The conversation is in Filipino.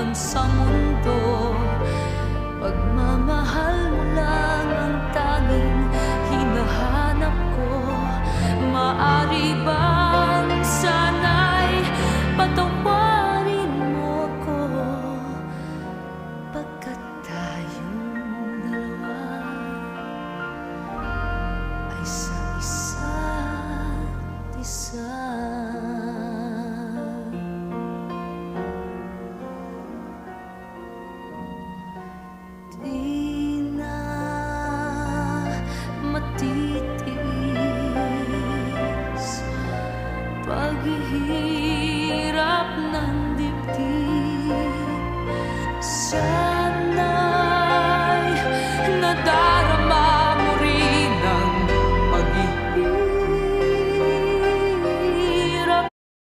akin sa mundo. Pagmamahal mo lang ang tanging hinahanap ko. Maaari bang sana'y patawarin mo ko, pagkat tayong dalawa ay sa isa't isa. Di na matitiis paghihirap ng dibdib sa